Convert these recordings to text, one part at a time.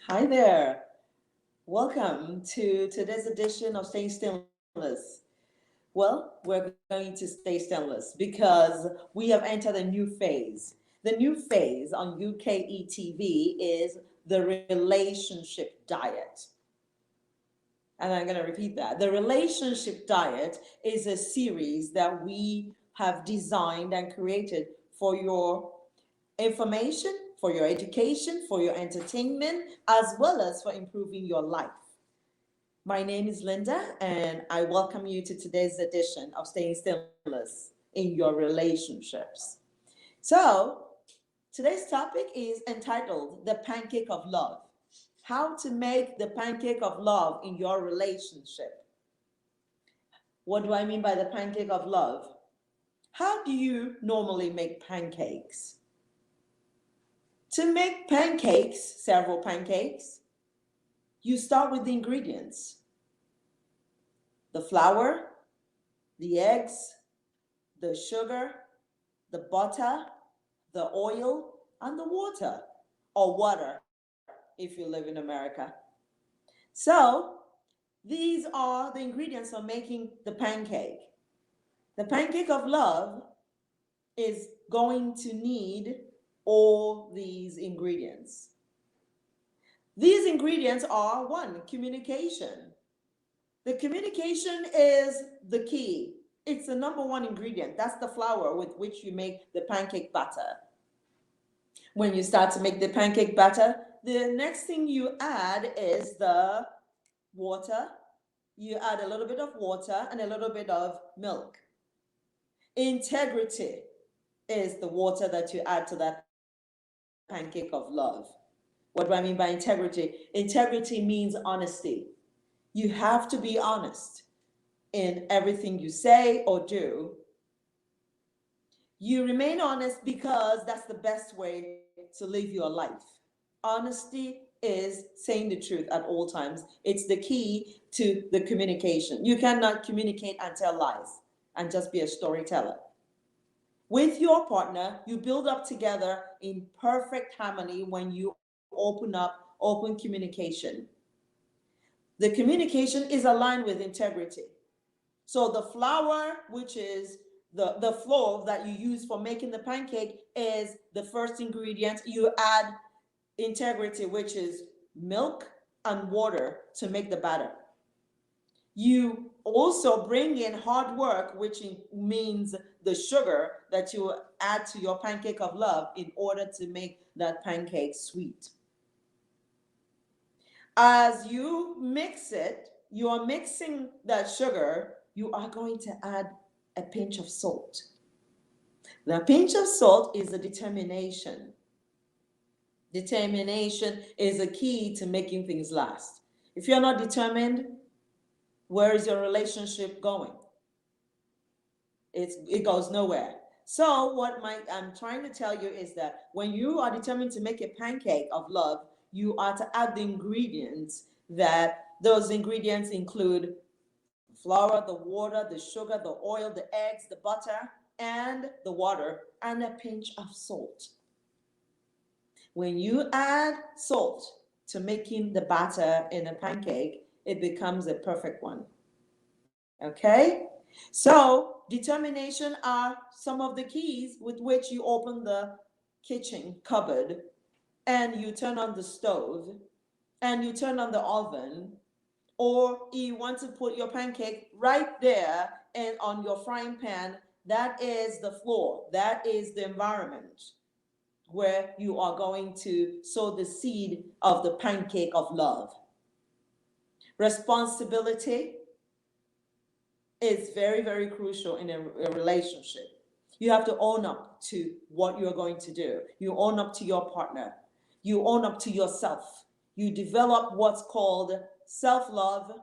Hi there. Welcome to today's edition of Staying Stainless. Well, we're going to stay stainless because we have entered a new phase. The new phase on UkETV is the relationship diet. And I'm going to repeat that. The relationship diet is a series that we have designed and created for your information, for your education, for your entertainment, as well as for improving your life. My name is Linda, and I welcome you to today's edition of Staying Stainless in your relationships. So, today's topic is entitled The Pancake of Love. How to make the pancake of love in your relationship. What do I mean by the pancake of love? How do you normally make pancakes? To make pancakes, several pancakes, you start with the ingredients: the flour, the eggs, the sugar, the butter, the oil, and the water, or water if you live in America. So, these are the ingredients for making the pancake. The pancake of love is going to need all these ingredients. These ingredients are one, communication. The communication is the key. It's the number one ingredient. That's the flour with which you make the pancake batter. When you start to make the pancake batter, the next thing you add is the water. You add a little bit of water and a little bit of milk. Integrity is the water that you add to that pancake of love. What do I mean by integrity? Integrity means honesty. You have to be honest in everything you say or do. You remain honest because that's the best way to live your life. Honesty is saying the truth at all times. It's the key to the communication. You cannot communicate and tell lies and just be a storyteller. With your partner, you build up together in perfect harmony when you open communication. The communication is aligned with integrity. So the flour, which is the flour that you use for making the pancake, is the first ingredient. You add integrity, which is milk and water to make the batter. You also bring in hard work, which means the sugar that you add to your pancake of love in order to make that pancake sweet. As you mix it, you are mixing that sugar, you are going to add a pinch of salt. The pinch of salt is a determination. Determination is a key to making things last. If you're not determined, where is your relationship going? It goes nowhere. So I'm trying to tell you is that when you are determined to make a pancake of love, you are to add the ingredients. That those ingredients include flour, the water, the sugar, the oil, the eggs, the butter, and the water, and a pinch of salt. When you add salt to making the batter in a pancake, it becomes a perfect one. Okay? So, determination are some of the keys with which you open the kitchen cupboard and you turn on the stove and you turn on the oven, or you want to put your pancake right there and on your frying pan. That is the floor, that is the environment where you are going to sow the seed of the pancake of love. Responsibility is very, very crucial in a relationship. You have to own up to what you're going to do. You own up to your partner. You own up to yourself. You develop what's called self-love,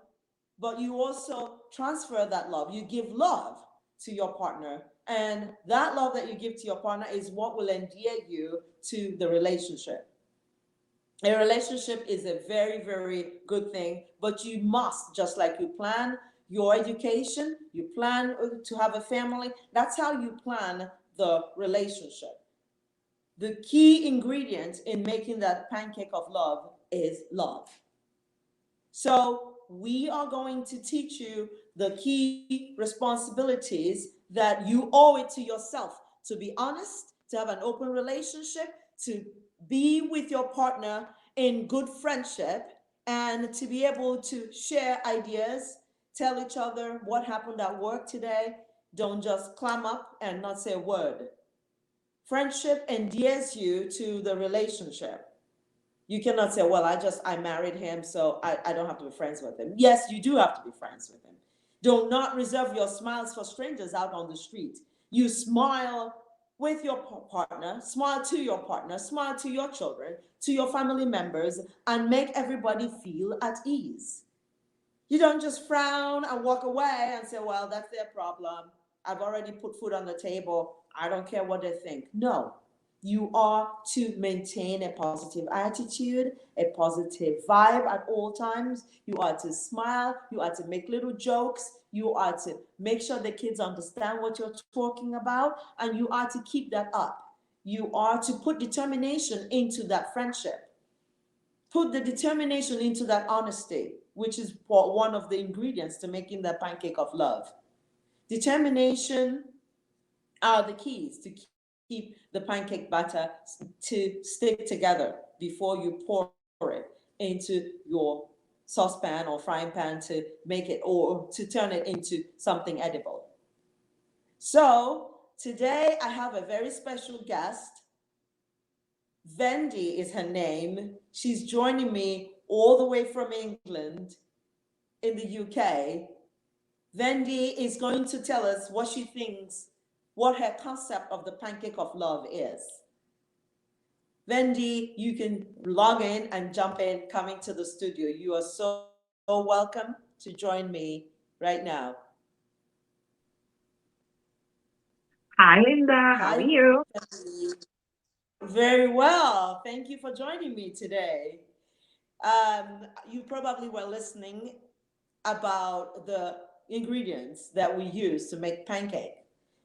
but you also transfer that love. You give love to your partner, and that love that you give to your partner is what will endear you to the relationship. A relationship is a very, very good thing, but you must, just like you plan your education, you plan to have a family, that's how you plan the relationship. The key ingredient in making that pancake of love is love. So we are going to teach you the key responsibilities that you owe it to yourself to be honest, to have an open relationship, to be with your partner in good friendship, and to be able to share ideas, tell each other what happened at work today. Don't just clam up and not say a word. Friendship endears you to the relationship. You cannot say, well, I married him, so I don't have to be friends with him. Yes, you do have to be friends with him. Do not reserve your smiles for strangers out on the street. You smile with your partner, smile to your children, to your family members, and make everybody feel at ease. You don't just frown and walk away and say, well, that's their problem. I've already put food on the table. I don't care what they think. No, you are to maintain a positive attitude, a positive vibe at all times. You are to smile. You are to make little jokes. You are to make sure the kids understand what you're talking about, and you are to keep that up. You are to put determination into that friendship. Put the determination into that honesty, which is one of the ingredients to making the pancake of love. Determination are the keys to keep the pancake batter to stick together before you pour it into your saucepan or frying pan to make it or to turn it into something edible. So today I have a very special guest. Vendi is her name. She's joining me all the way from England in the UK. Vendi is going to tell us what she thinks, what her concept of the pancake of love is. Vendi, you can log in and jump in coming to the studio. You are so welcome to join me right now. Hi, Linda. How are Hi, you? Vendi. Very well. Thank you for joining me today. You probably were listening about the ingredients that we use to make pancake.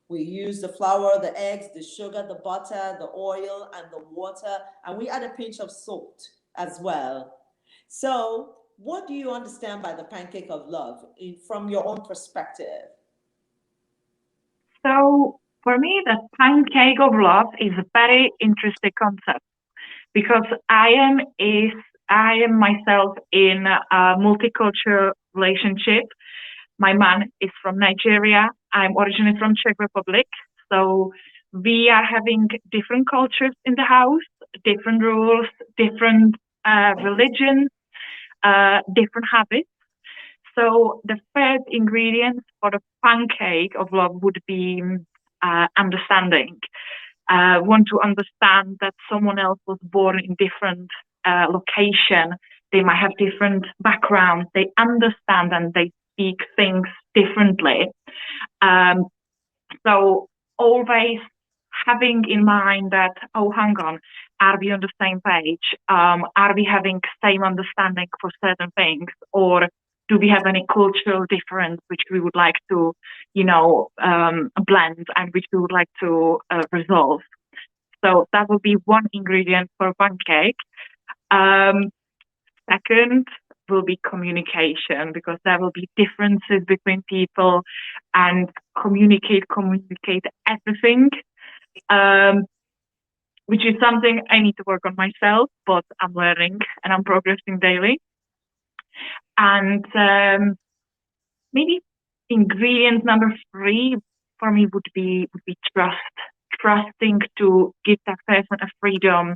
We use the flour, the eggs, the sugar, the butter, the oil, and the water, and we add a pinch of salt as well. So, what do you understand by the pancake of love from your own perspective? So, for me, the pancake of love is a very interesting concept because I am myself in a multicultural relationship. My man is from Nigeria. I'm originally from Czech Republic. So we are having different cultures in the house, different rules, different religions, different habits. So the first ingredient for the pancake of love would be understanding. Want to understand that someone else was born in different location. They might have different backgrounds. They understand and they speak things differently. Um, so always having in mind that, oh, hang on, are we on the same page? Are we having same understanding for certain things? Or do we have any cultural difference which we would like to, blend and which we would like to resolve? So that will be one ingredient for pancake. Um, Second will be communication because there will be differences between people and communicate everything, um, which is something I need to work on myself, but I'm learning and I'm progressing daily. And maybe ingredient number three for me would be trust. Trusting to give that person a freedom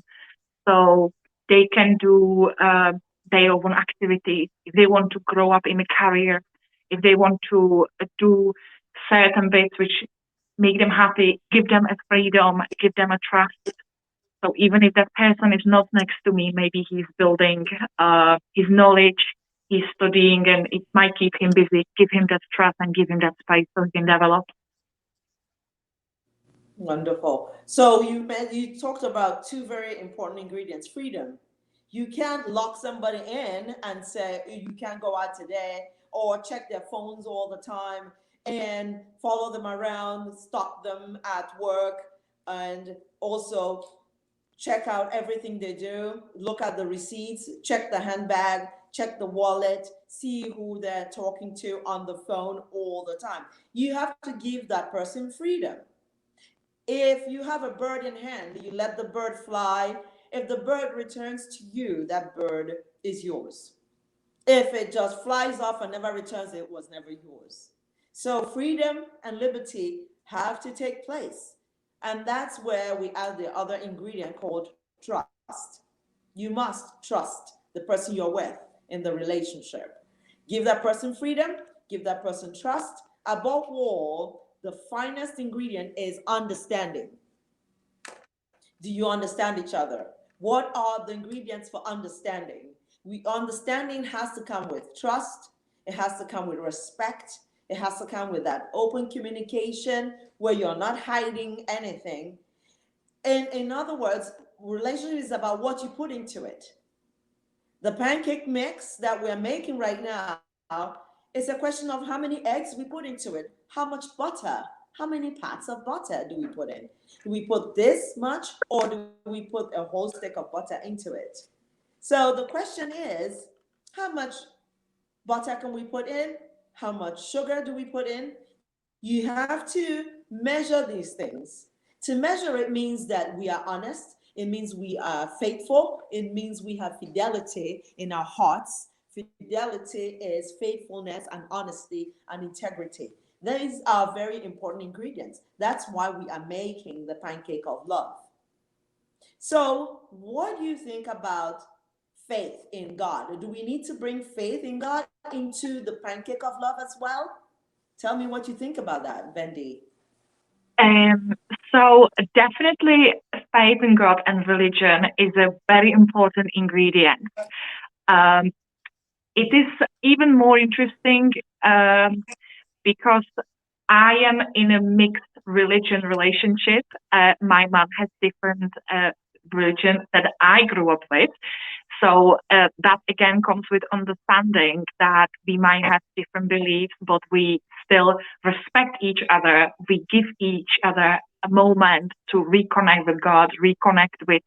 so they can do their own activities. If they want to grow up in a career, if they want to do certain bits which make them happy, give them a freedom, give them a trust. So even if that person is not next to me, maybe he's building his knowledge, he's studying, and it might keep him busy. Give him that trust and give him that space so he can develop. Wonderful. So you talked about two very important ingredients. Freedom. You can't lock somebody in and say you can't go out today or check their phones all the time and follow them around, stop them at work, and also check out everything they do, look at the receipts, check the handbag, check the wallet, see who they're talking to on the phone all the time. You have to give that person freedom. If you have a bird in hand, you let the bird fly. If the bird returns to you, that bird is yours. If it just flies off and never returns, it was never yours. So freedom and liberty have to take place. And that's where we add the other ingredient called trust. You must trust the person you're with in the relationship. Give that person freedom, give that person trust. Above all, the finest ingredient is understanding. Do you understand each other? What are the ingredients for understanding? Understanding has to come with trust. It has to come with respect. It has to come with that open communication where you're not hiding anything. And in other words, relationship is about what you put into it. The pancake mix that we're making right now is a question of how many eggs we put into it, how much butter, how many parts of butter do we put in? Do we put this much or do we put a whole stick of butter into it? So the question is, how much butter can we put in? How much sugar do we put in? You have to measure these things. To measure it means that we are honest. It means we are faithful. It means we have fidelity in our hearts. Fidelity is faithfulness and honesty and integrity. These are very important ingredients. That's why we are making the pancake of love. So, what do you think about faith in God? Do we need to bring faith in God into the pancake of love as well? Tell me what you think about that, Vendi. Um, so definitely faith in God and religion is a very important ingredient. Um, it is even more interesting because I am in a mixed religion relationship. My mom has different religions that I grew up with. So that again comes with understanding that we might have different beliefs, but we still respect each other. We give each other a moment to reconnect with God, reconnect with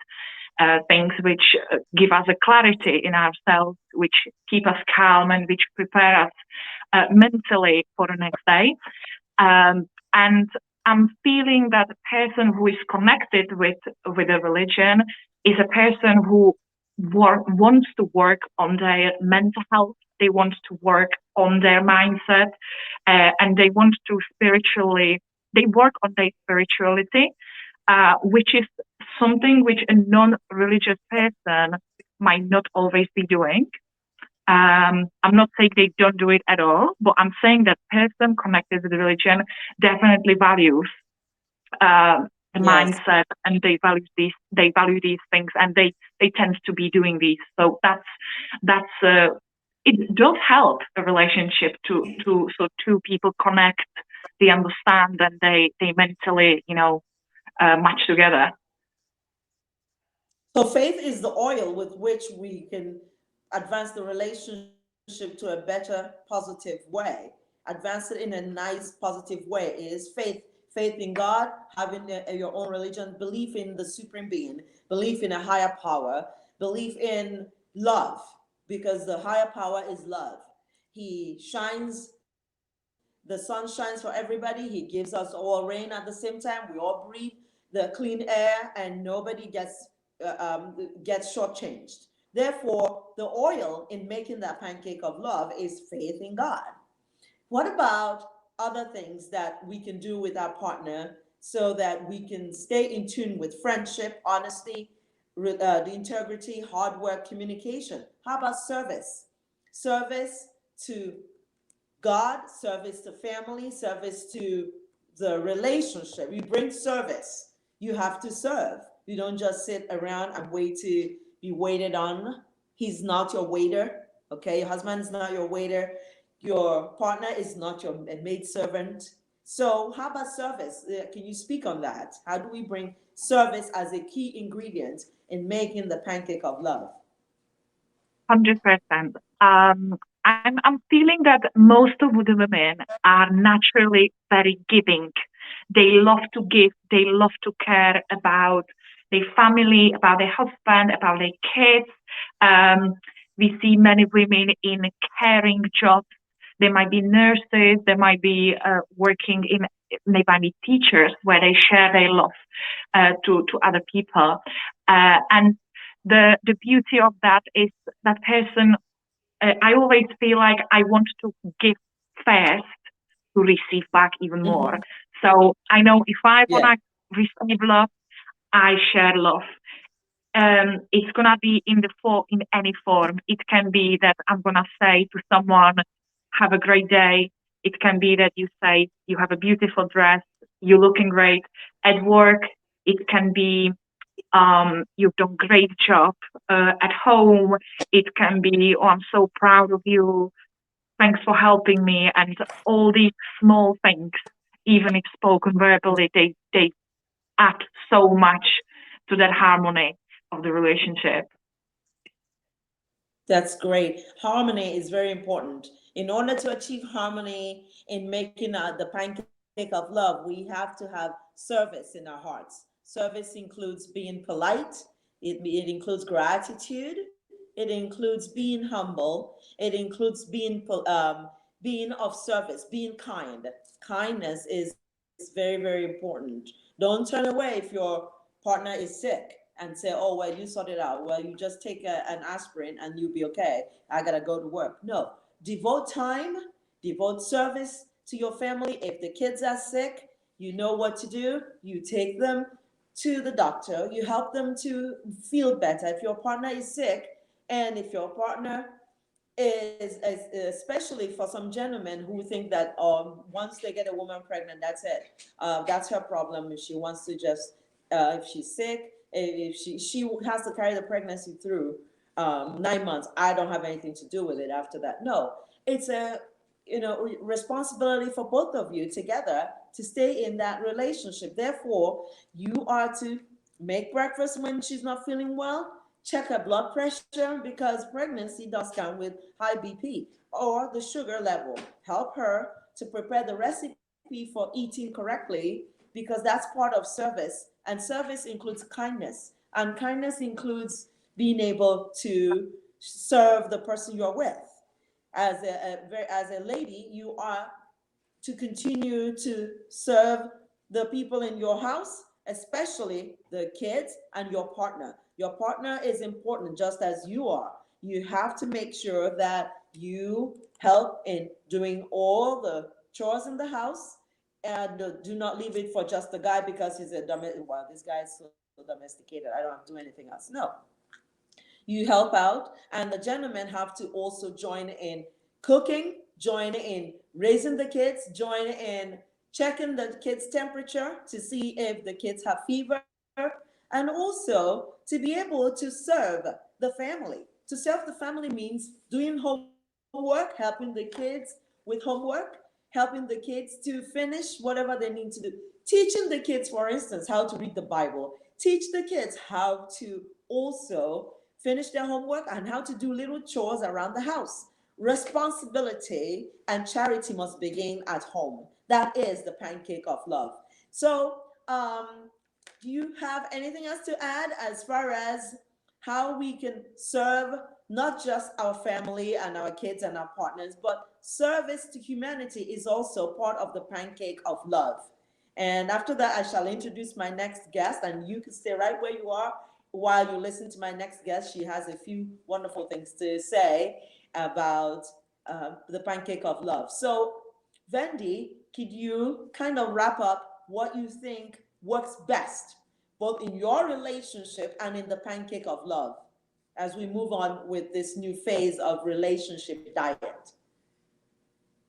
things which give us a clarity in ourselves, which keep us calm and which prepare us mentally for the next day. And I'm feeling that a person who is connected with a religion is a person who wants to work on their mental health. They want to work on their mindset, and they want to spiritually. They work on their spirituality, which is something which a non-religious person might not always be doing. I'm not saying they don't do it at all, but I'm saying that person connected with religion definitely values the Yes. mindset, and they value these things, and they tend to be doing these. So that's it does help a relationship to so two people connect, they understand, and they mentally match together. So faith is the oil with which we can advance the relationship to a better, positive way. Advance it in a nice, positive way is faith. Faith in God, having your own religion, belief in the supreme being, belief in a higher power, belief in love, because the higher power is love. He shines, the sun shines for everybody. He gives us all rain at the same time. We all breathe the clean air, and nobody gets shortchanged. Therefore, the oil in making that pancake of love is faith in God. What about other things that we can do with our partner so that we can stay in tune with friendship, honesty, the integrity, hard work, communication? How about service? Service to God, service to family, service to the relationship. You bring service. You have to serve. You don't just sit around and wait to be waited on. He's not your waiter. Okay, your husband is not your waiter. Your partner is not your maid servant. So, how about service? Can you speak on that? How do we bring service as a key ingredient in making the pancake of love? 100%. I'm feeling that most of the women are naturally very giving. They love to give. They love to care about their family, about their husband, about their kids. We see many women in caring jobs. They might be nurses, they might be working in, they might be teachers where they share their love to other people. And the beauty of that is that person, I always feel like I want to give first to receive back even more. Mm-hmm. So I know if I want Yeah. to receive love, I share love. It's gonna be in any form. It can be that I'm gonna say to someone, "Have a great day." It can be that you say, "You have a beautiful dress. You're looking great." At work, it can be, "You've done great job." At home, it can be, "Oh, I'm so proud of you. Thanks for helping me." And all these small things, even if spoken verbally, they add so much to that harmony of the relationship. That's great. Harmony is very important. In order to achieve harmony in making the pancake of love, we have to have service in our hearts. Service includes being polite, it includes gratitude, it includes being humble, it includes being of service, being kind. Kindness is very, very important. Don't turn away if your partner is sick and say, oh, well, you sort it out. Well, you just take an aspirin and you'll be okay. I got to go to work. No, devote time, devote service to your family. If the kids are sick, you know what to do. You take them to the doctor, you help them to feel better. If your partner is sick, and if your partner is especially for some gentlemen who think that once they get a woman pregnant, that's it. That's her problem. If she wants to just if she's sick, if she has to carry the pregnancy through 9 months, I don't have anything to do with it after that. No, it's a responsibility for both of you together to stay in that relationship. Therefore, you are to make breakfast when she's not feeling well, check her blood pressure because pregnancy does come with high BP or the sugar level. Help her to prepare the recipe for eating correctly because that's part of service. And service includes kindness. And kindness includes being able to serve the person you're with. As a lady, you are to continue to serve the people in your house, especially the kids and your partner. Your partner is important just as you are. You have to make sure that you help in doing all the chores in the house and do not leave it for just the guy because he's a well, this guy is so domesticated. I don't have to do anything else. No, you help out, and the gentlemen have to also join in cooking, join in raising the kids, join in checking the kids' temperature to see if the kids have fever, and also to be able to serve the family. To serve the family means doing homework, helping the kids with homework, helping the kids to finish whatever they need to do. Teaching the kids, for instance, how to read the Bible. Teach the kids how to also finish their homework and how to do little chores around the house. Responsibility and charity must begin at home. That is the pancake of love. So, do you have anything else to add as far as how we can serve not just our family and our kids and our partners, but service to humanity is also part of the pancake of love. And after that, I shall introduce my next guest, and you can stay right where you are while you listen to my next guest. She has a few wonderful things to say about the pancake of love. So, Vendi, could you kind of wrap up what you think works best, both in your relationship and in the pancake of love, as we move on with this new phase of relationship diet?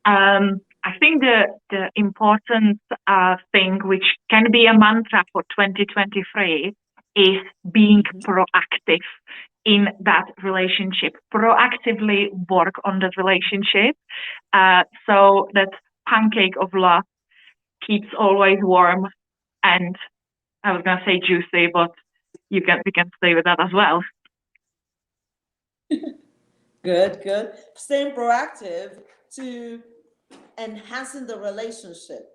I think the important thing, which can be a mantra for 2023, is being proactive in that relationship. Proactively work on the relationship, so that pancake of love keeps always warm, and I was gonna say juicy, but we can stay with that as well. Good, good. Staying proactive to enhancing the relationship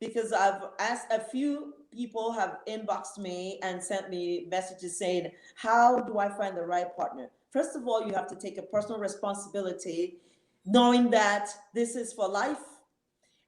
because I've asked a few people have inboxed me and sent me messages saying, how do I find the right partner? First of all, you have to take a personal responsibility, knowing that this is for life,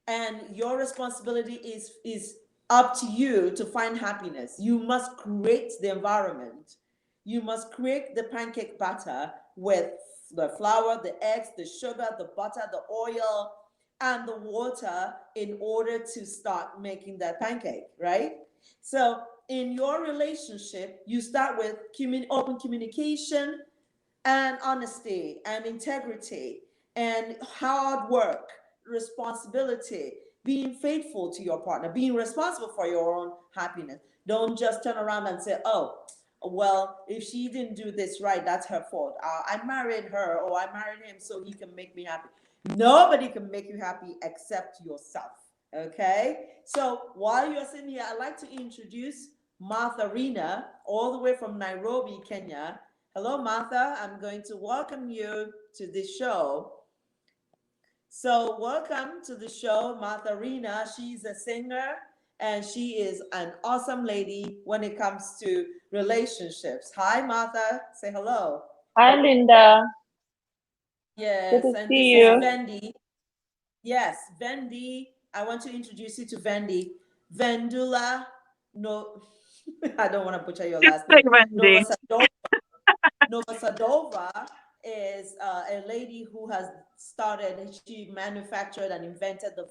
and your responsibility is up to you to find happiness. You must create the environment. You must create the pancake batter with the flour, the eggs, the sugar, the butter, the oil, and the water in order to start making that pancake, right? So in your relationship, you start with open communication and honesty and integrity and hard work, responsibility, being faithful to your partner, being responsible for your own happiness. Don't just turn around and say, oh, well, if she didn't do this right, that's her fault. I married her or I married him so he can make me happy. Nobody can make you happy except yourself. Okay? So while you're sitting here, I'd like to introduce Martha Rena, all the way from Nairobi, Kenya. Hello, Martha. I'm going to welcome you to this show. So, welcome to the show, Martha Rena. She's a singer and she is an awesome lady when it comes to relationships. Hi, Martha. Say hello. Hi, Linda. Good Yes, to and see this is you. Vendi. Yes, Vendi. I want to introduce you to Vendi. Vendula. No, I don't want to butcher your Just last name. like Wendy. Novosadova is a lady who has started, she manufactured and invented the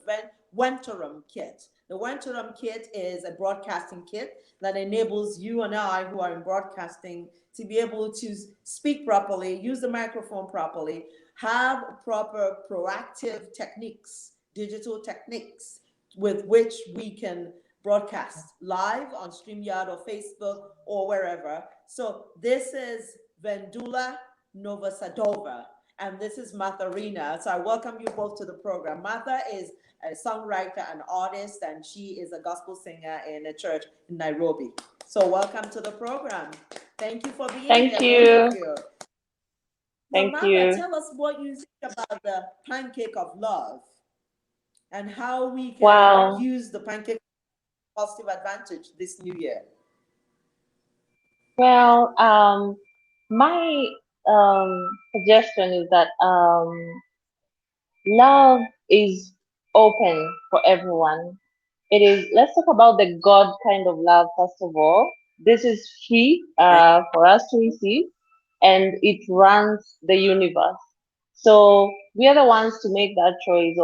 Venturum kit. The Venturum kit is a broadcasting kit that enables you and I who are in broadcasting to be able to speak properly, use the microphone properly, have proper proactive techniques, digital techniques with which we can broadcast live on StreamYard or Facebook or wherever. So this is Vendula Novosadova, and this is Martha Rena. So I welcome you both to the program. Martha is a songwriter and artist, and she is a gospel singer in a church in Nairobi. So welcome to the program. Thank you for being Thank here, both you. of you. So Thank Martha, you. tell us what you think about the pancake of love and how we can Wow. use the pancake positive advantage this new year. Well, my suggestion is that love is open for everyone. It is, let's talk about the God kind of love first of all. This is free Okay. for us to receive, and it runs the universe. So we are the ones to make that choice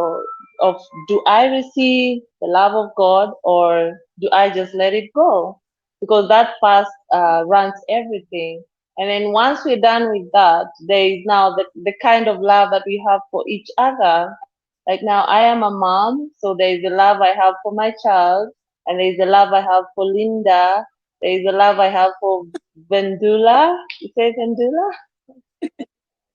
of do I receive the love of God or do I just let it go? Because that first runs everything. And then once we're done with that, there is now the kind of love that we have for each other. Like now, I am a mom, so there is the love I have for my child, and there is the love I have for Linda. There is the love I have for Vendula. You say Vendula?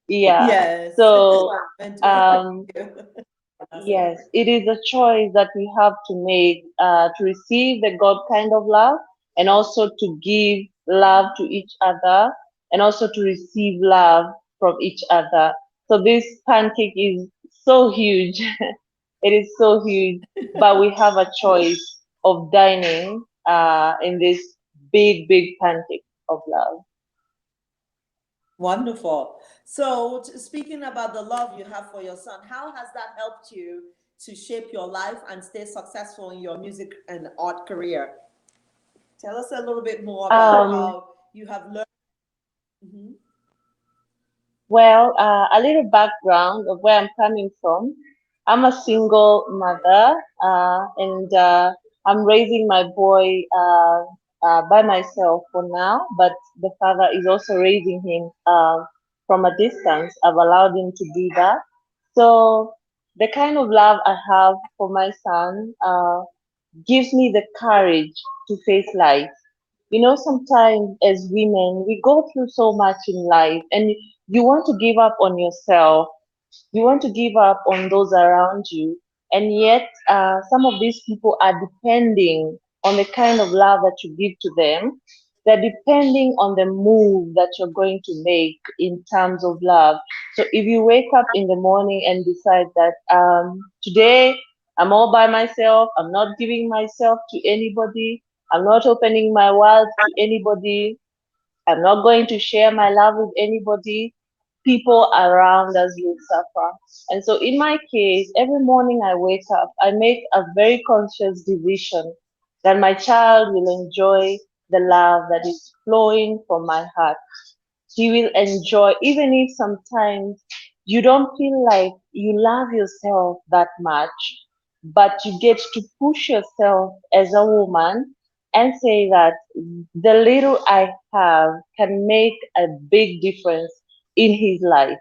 Yeah. Yes. So, Vendula, thank um, you. yes, it is a choice that we have to make to receive the God kind of love and also to give love to each other and also to receive love from each other. So this pancake is so huge. It is so huge, but we have a choice of dining in this big, big pancake of love. Wonderful. So, speaking about the love you have for your son, how has that helped you to shape your life and stay successful in your music and art career? Tell us a little bit more about Um, how you have learned. Mhm. Well, a little background of where I'm coming from. I'm a single mother, and I'm raising my boy by myself for now, but the father is also raising him from a distance. I've allowed him to do that. So, the kind of love I have for my son gives me the courage to face life. Sometimes as women, we go through so much in life, and you want to give up on yourself, you want to give up on those around you, and yet some of these people are depending on the kind of love that you give to them. They're depending on the move that you're going to make in terms of love. So if you wake up in the morning and decide that today I'm all by myself, I'm not giving myself to anybody, I'm not opening my world to anybody. I'm not going to share my love with anybody. People around us will suffer. And so, in my case, every morning I wake up, I make a very conscious decision that my child will enjoy the love that is flowing from my heart. He will enjoy, even if sometimes you don't feel like you love yourself that much, but you get to push yourself as a woman and say that the little I have can make a big difference in his life.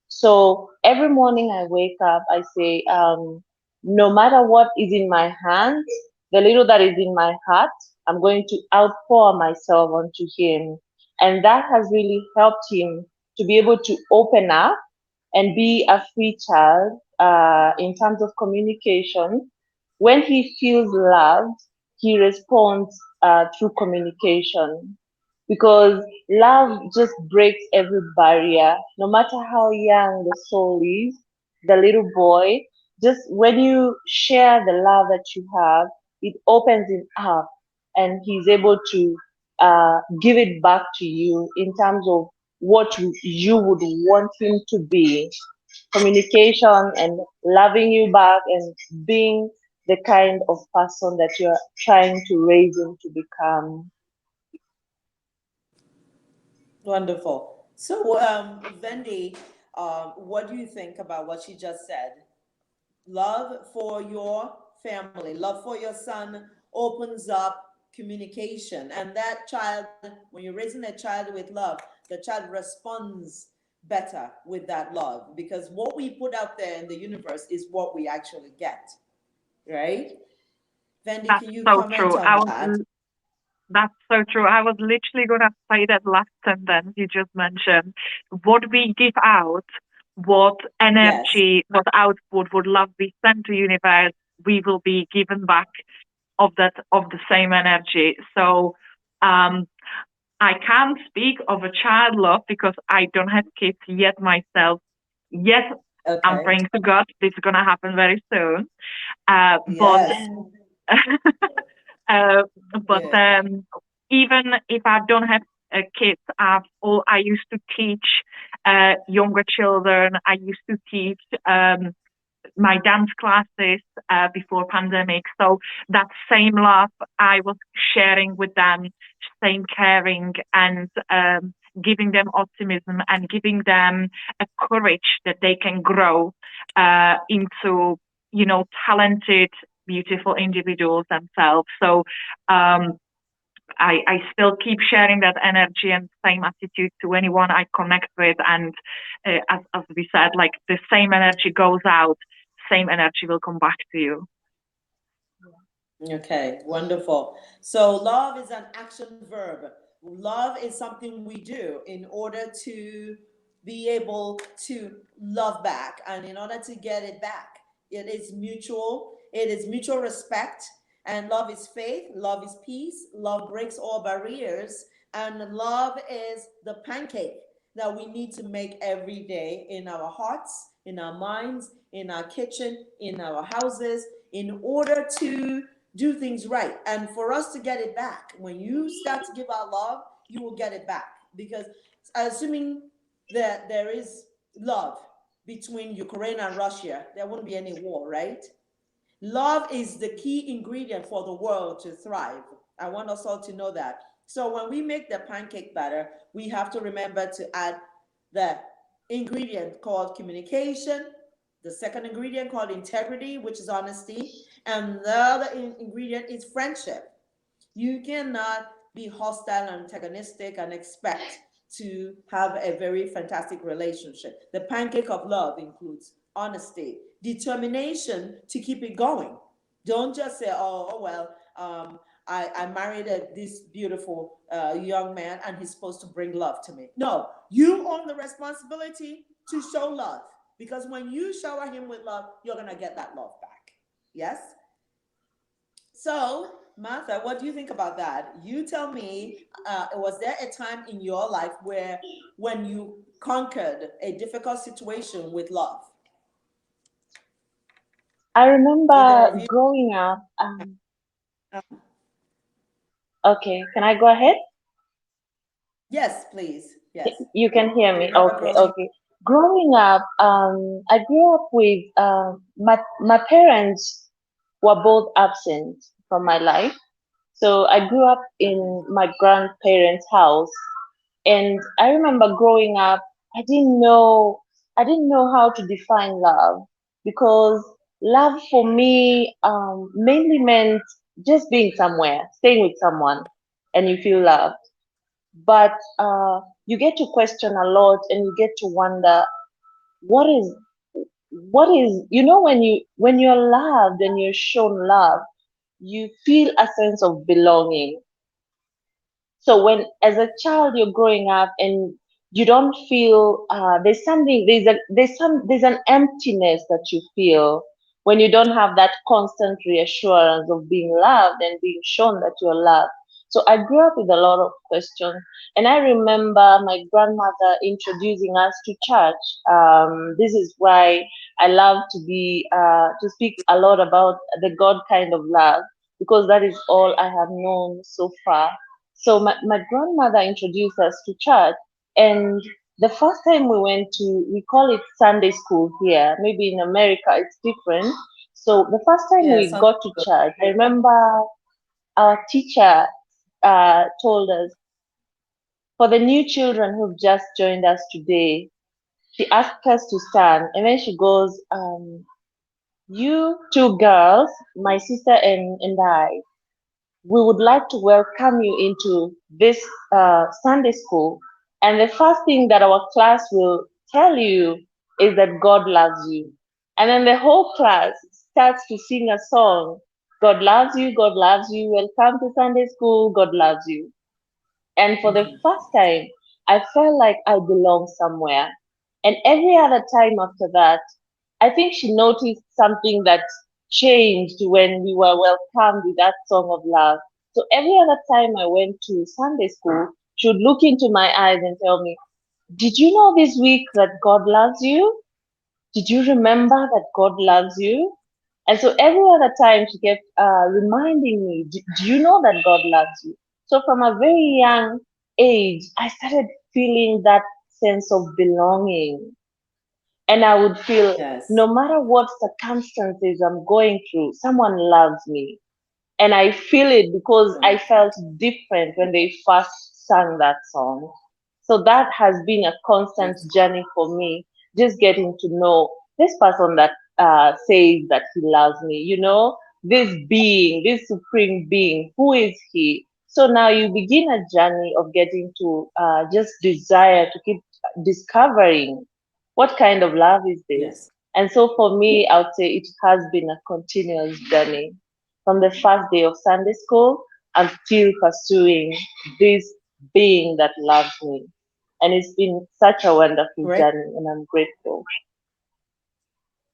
So every morning I wake up, I say, no matter what is in my hands, the little that is in my heart, I'm going to outpour myself onto him. And that has really helped him to be able to open up and be a free child in terms of communication. When he feels loved, he responds through communication because love just breaks every barrier, no matter how young the soul is, the little boy. Just when you share the love that you have, it opens him up and he's able to give it back to you in terms of what you would want him to be. Communication and loving you back and being the kind of person that you're trying to raise him to become. Wonderful. So, Vendi, what do you think about what she just said? Love for your family, love for your son opens up communication. And that child, when you're raising a child with love, the child responds better with that love because what we put out there in the universe is what we actually get, right? Vendi, That's can you so comment true. on that? That's so true. I was literally going to say that last sentence you just mentioned. What we give out, what Yes. energy, what output would love be sent to universe, we will be given back of the same energy. So um, I can't speak of a child love because I don't have kids yet myself. Yet I'm Okay. praying to God this is gonna happen very soon. But Yes. uh, but Good. even if I don't have kids, I used to teach younger children. I used to teach my dance classes before pandemic. So that same love I was sharing with them, same caring and giving them optimism and giving them a courage that they can grow into, talented, beautiful individuals themselves. So um, I still keep sharing that energy and same attitude to anyone I connect with. And as we said, like the same energy goes out, same energy will come back to you. Okay, wonderful. So love is an action verb. Love is something we do in order to be able to love back. And in order to get it back, it is mutual respect. And love is faith, love is peace, love breaks all barriers. And love is the pancake that we need to make every day in our hearts, in our minds, in our kitchen, in our houses, in order to do things right. And for us to get it back, when you start to give out love, you will get it back. Because assuming that there is love between Ukraine and Russia, there wouldn't be any war, right? Love is the key ingredient for the world to thrive. I want us all to know that. So when we make the pancake batter, we have to remember to add the ingredient called communication, the second ingredient called integrity, which is honesty, and the other ingredient is friendship. You cannot be hostile and antagonistic and expect to have a very fantastic relationship. The pancake of love includes honesty, determination to keep it going. Don't just say, oh well, I married this beautiful young man and he's supposed to bring love to me. No, you own the responsibility to show love because when you shower him with love, you're going to get that love back. Yes? So, Martha, what do you think about that? You tell me, was there a time in your life where when you conquered a difficult situation with love? I Either remember of you? growing up, Okay, can I go ahead? Yes, please. Yes. You can hear Do you me. remember Okay, growing? okay. Growing up, I grew up with my parents were both absent from my life. So I grew up Okay. in my grandparents' house, and I remember growing up, I didn't know I didn't know how to define love, because love for me mainly meant just being somewhere, staying with someone, and you feel loved. But you get to question a lot, and you get to wonder what is when you're loved and you're shown love, you feel a sense of belonging. So when as a child you're growing up and you don't feel there's an emptiness that you feel when you don't have that constant reassurance of being loved and being shown that you're loved. So I grew up with a lot of questions, and I remember my grandmother introducing us to church. This is why I love to speak a lot about the God kind of love, because that is all I have known so far. So my grandmother introduced us to church, and the first time we went to, we call it Sunday school here. Maybe in America it's different. So the first time Yes, we got to understood. church, I remember our teacher told us, for the new children who've just joined us today, she asked us to stand, and then she goes, "You two girls, my sister and I, we would like to welcome you into this Sunday school. And the first thing that our class will tell you is that God loves you." And then the whole class starts to sing a song: God loves you, God loves you, welcome to Sunday school, God loves you. And for the Mhm. first time, I felt like I belong somewhere. And every other time after that, I think she noticed something that changed when we were welcomed with that song of love. So every other time I went to Sunday school, she would look into my eyes and tell me, "Did you know this week that God loves you? Did you remember that God loves you?" And so every other time she kept reminding me, "Do you know that God loves you?" So from a very young age, I started feeling that sense of belonging. And I would feel Yes. no matter what circumstances I'm going through, someone loves me. And I feel it because I Wonderful. felt different when they first sang that song. So that has been a constant Yes. journey for me, just getting to know this person that says that he loves me, this being, this supreme being, who is he? So now you begin a journey of getting to just desire to keep discovering what kind of love is this. Yes. And so for me, I would say it has been a continuous journey. From the first day of Sunday school, I'm still pursuing this being that loves me. And it's been such a wonderful Great. journey, and I'm grateful.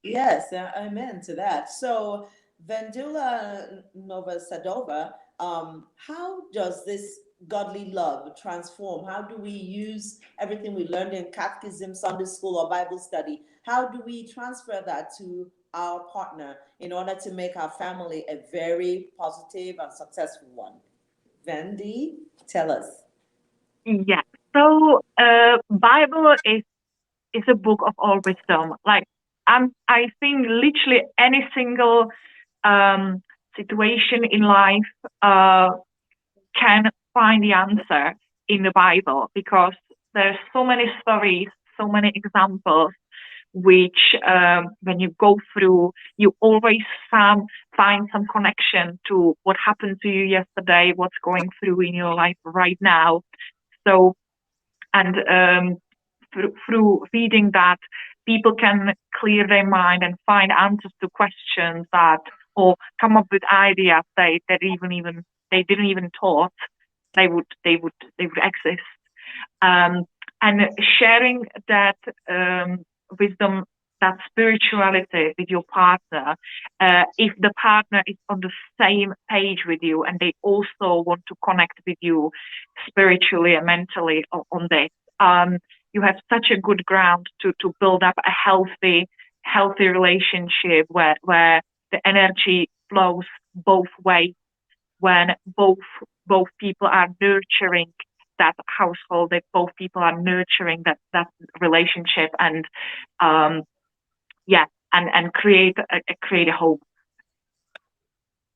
Yes, amen to that. So, Vendula Novosadova, how does this godly love transform? How do we use everything we learned in catechism, Sunday school, or Bible study? How do we transfer that to our partner in order to make our family a very positive and successful one? Vendi, tell us. Yeah. So, Bible is a book of all wisdom. Like, I think literally any single um, situation in life uh, can find the answer in the Bible, because there's so many stories, so many examples, which when you go through, you always find some connection to what happened to you yesterday, what's going through in your life right now. So, and through reading that, people can clear their mind and find answers to questions that, or come up with ideas they didn't even thought they would exist. um, and sharing that wisdom, that spirituality with your partner, if the partner is on the same page with you and they also want to connect with you spiritually and mentally on this, you have such a good ground to build up a healthy relationship where the energy flows both ways, when both both people are nurturing that household, that both people are nurturing that relationship, and um, yeah, and create a home.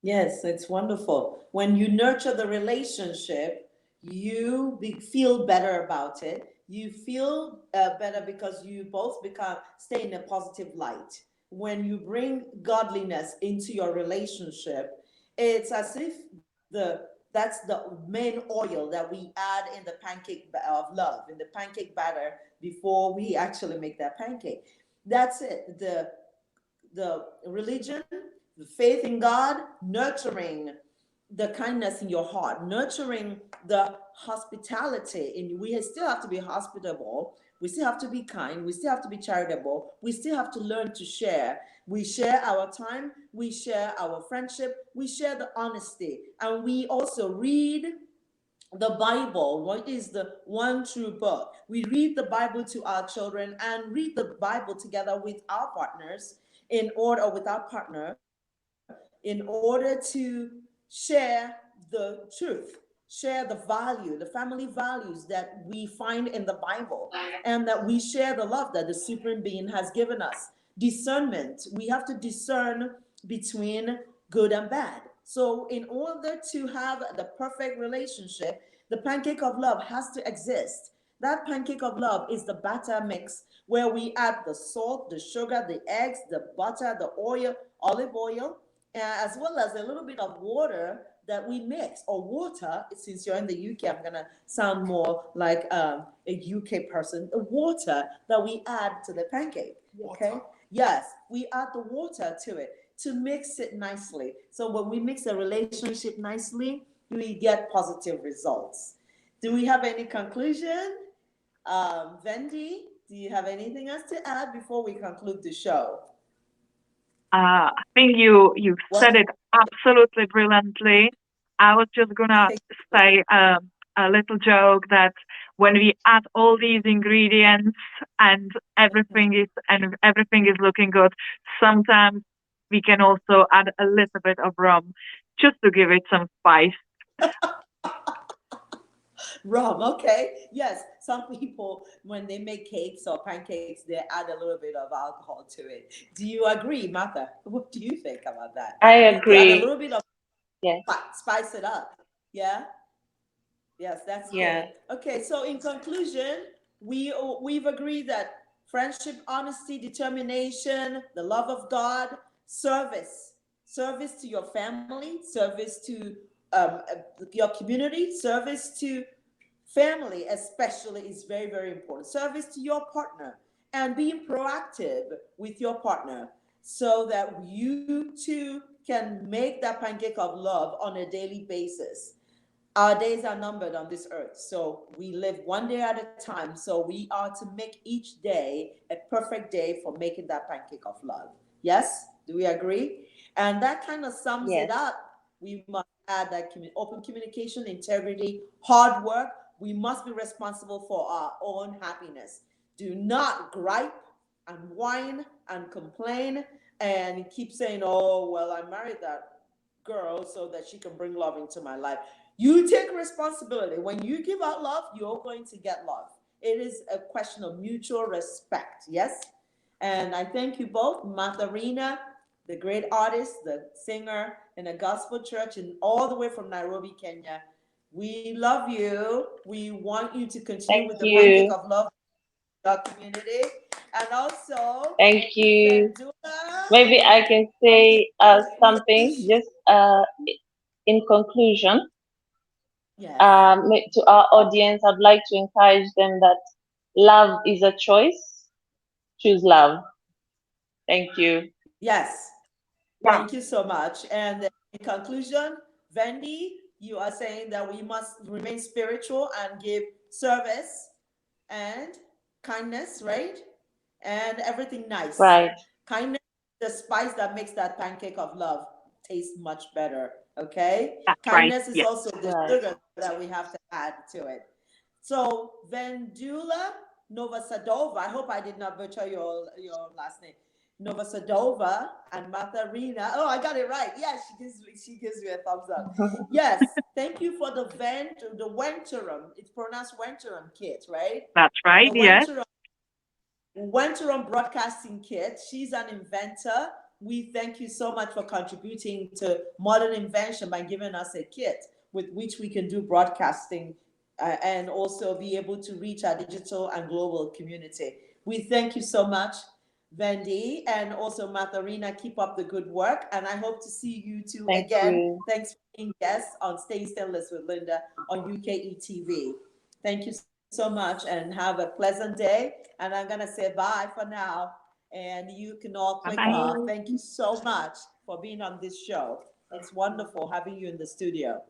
Yes, it's wonderful. When you nurture the relationship, feel better about it. You feel better because you both become stay in a positive light. When you bring godliness into your relationship, it's as if that's the main oil that we add in the of love, in the pancake batter before we actually make that pancake. That's it. The religion, the faith in God, nurturing the kindness in your heart, nurturing the hospitality. And we still have to be hospitable. We still have to be kind. We still have to be charitable. We still have to learn to share. We share our time. We share our friendship. We share the honesty. And we also read the Bible. What is the one true book? We read the Bible to our children and read the Bible together with our partners in order, or with our partner, in order to share the truth, share the value, the family values that we find in the Bible, and that we share the love that the supreme being has given us. Discernment. We have to discern between good and bad. So, in order to have the perfect relationship, the pancake of love has to exist. That pancake of love is the batter mix where we add the salt, the sugar, the eggs, the butter, the oil, olive oil, as well as a little bit of water that we mix, or water. Since you're in the UK, I'm gonna sound more like a UK person. The water that we add to the pancake. Okay. Yes, we add the water to it to mix it nicely. So when we mix a relationship nicely, we get positive results. Do we have any conclusion? Vendi, do you have anything else to add before we conclude the show? I think you said What? it absolutely brilliantly. I was just gonna say a little joke that when we add all these ingredients and everything is looking good, sometimes we can also add a little bit of rum just to give it some spice. Rum, okay. Yes, some people, when they make cakes or pancakes, they add a little bit of alcohol to it. Do you agree, Martha? What do you think about that? I You add a agree. little bit of Yes. spice it up. Yeah? Yes, that's Yeah. good. Okay, so in conclusion, we've agreed that friendship, honesty, determination, the love of God, service, service to your family, service to your community, service to family especially is very, very important. Service to your partner and being proactive with your partner so that you too can make that pancake of love on a daily basis. Our days are numbered on this earth, so we live one day at a time. So we are to make each day a perfect day for making that pancake of love. Yes? Do we agree? And that kind of sums it Yes. up. We must add that open communication, integrity, hard work. We must be responsible for our own happiness. Do not gripe and whine and complain and keep saying, oh, well, I married that girl so that she can bring love into my life. You take responsibility. When you give out love, you're going to get love. It is a question of mutual respect. Yes? And I thank you both, Matharina, the great artist, the singer in a gospel church, and all the way from Nairobi, Kenya. We love you. We want you to continue Thank with the pancake you. of love in our community. And also, Thank you. Vendula, Maybe I can from the say something organization. just in conclusion. Yes. To our audience, I'd like to encourage them that love is a choice. Choose love. Thank you. Yes. Yeah, Thank you so much. And in conclusion, Vendi, you are saying that we must remain spiritual and give service and kindness, right? And everything nice. Right. Kindness, the spice that makes that pancake of love taste much better. Okay? that's right. Kindness is Yeah. also the Right. sugar that we have to add to it. So, Vendula Novosadova, I hope I did not butcher your last name. Novosadova and Matharina. Oh, I got it right. Yes, she gives me a thumbs up. Yes, thank you for the Wenturum. It's pronounced Wenturum kit, right? That's right, The yes. Wenturum Broadcasting Kit. She's an inventor. We thank you so much for contributing to modern invention by giving us a kit with which we can do broadcasting and also be able to reach our digital and global community. We thank you so much, Vendi, and also Matharina. Keep up the good work, and I hope to see you two Thank again. you. Thanks for being guests on Stay Stainless with Linda on UkETV. Thank you so much, and have a pleasant day. And I'm gonna say bye for now, and you can all click Bye-bye. off. Thank you so much for being on this show. It's wonderful having you in the studio.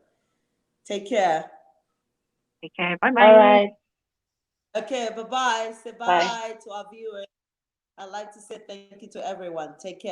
Take care. Take care. Bye-bye. All right. Okay, bye-bye. Say Bye. bye to our viewers. I'd like to say thank you to everyone. Take care.